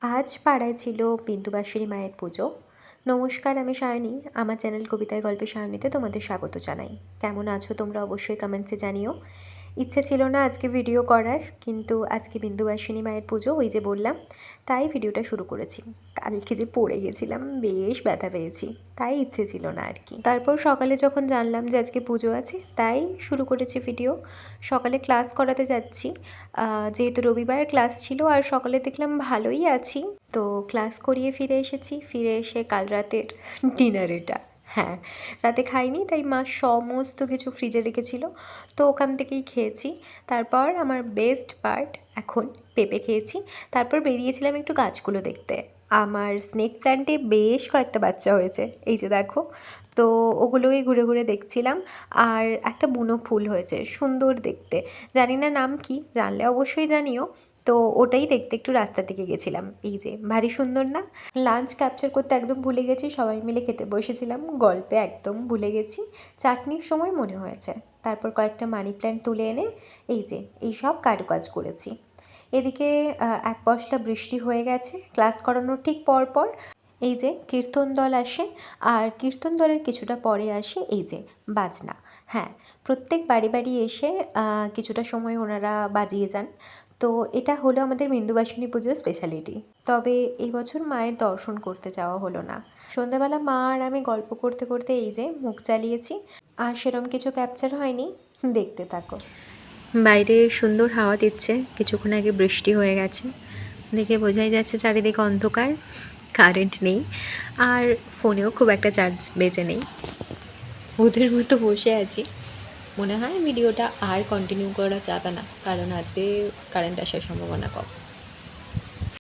আজ পাড়ায় ছিল বিন্দুবাসিনী মায়ের পুজো। নমস্কার, আমি সায়নী। আমার চ্যানেল কবিতায় গল্পে সায়নীতে তোমাদের স্বাগত জানাই। কেমন আছো তোমরা অবশ্যই কমেন্টসে জানিও। ইচ্ছে ছিল না আজকে ভিডিও করার, কিন্তু আজকে বিন্দুবাসিনী মায়ের পুজো, ওই যে বললাম, তাই ভিডিওটা শুরু করেছি। কালকে যে পড়ে গেছিলাম, বেশ ব্যথা পেয়েছি, তাই ইচ্ছে ছিল না আর কি। তারপর সকালে যখন জানলাম যে আজকে পুজো আছে, তাই শুরু করেছি ভিডিও। সকালে ক্লাস করাতে যাচ্ছি, যেহেতু রবিবার ক্লাস ছিল, আর সকালে দেখলাম ভালোই আছি, তো ক্লাস করিয়ে ফিরে এসেছি। ফিরে এসে কাল রাতের ডিনার এটা। হ্যাঁ, রাতে খাইনি, তাই মা সমস্ত কিছু ফ্রিজে রেখেছিল, তো ওখান থেকেই খেয়েছি। তারপর আমার বেস্ট পার্ট, এখন পেঁপে খেয়েছি। তারপর বেরিয়েছিলাম একটু গাছগুলো দেখতে। আমার স্নেক প্ল্যান্টে বেশ কয়েকটা বাচ্চা হয়েছে, এই যে দেখো। তো ওগুলোই ঘুরে ঘুরে দেখছিলাম। আর একটা বুনো ফুল হয়েছে, সুন্দর দেখতে, জানি না নাম কি, জানলে অবশ্যই জানিও। তো ওটাই দেখতে একটু রাস্তা থেকে গেছিলাম। এই যে ভারী সুন্দর না? লাঞ্চ ক্যাপচার করতে একদম ভুলে গেছি, সবাই মিলে খেতে বসেছিলাম, গল্পে একদম ভুলে গেছি। চাটনির সময় মনে হয়েছে। তারপর কয়েকটা মানি প্ল্যান্ট তুলে এনে এই যে এই সব কারুকাজ করেছি। এদিকে এক পশলা বৃষ্টি হয়ে গেছে ক্লাস করানোর ঠিক পর পর। এই যে কীর্তন দল আসে, আর কীর্তন দলের কিছুটা পরে আসে এই যে বাজনা। হ্যাঁ, প্রত্যেক বাড়ি বাড়ি এসে কিছুটা সময় ওনারা বাজিয়ে যান। তো এটা হলো আমাদের বিন্দুবাসিনী পুজোর স্পেশালিটি। তবে এই বছর মায়ের দর্শন করতে যাওয়া হলো না। সন্ধ্যাবেলা মা আর আমি গল্প করতে করতে এই যে মুখ চালিয়েছি, আর সেরম কিছু ক্যাপচার হয়নি, দেখতে থাকো। বাইরে সুন্দর হাওয়া দিচ্ছে, কিছুক্ষণ আগে বৃষ্টি হয়ে গেছে, দেখে বোঝাই যাচ্ছে চারিদিকে অন্ধকার, কারেন্ট নেই, আর ফোনেও খুব একটা চার্জ বেজে নেই। ওদের মতো বসে আছি। মনে হয় ভিডিওটা আর কন্টিনিউ করা যাবে না, কারণ আজকে কারেন্ট আসার সম্ভাবনা কম।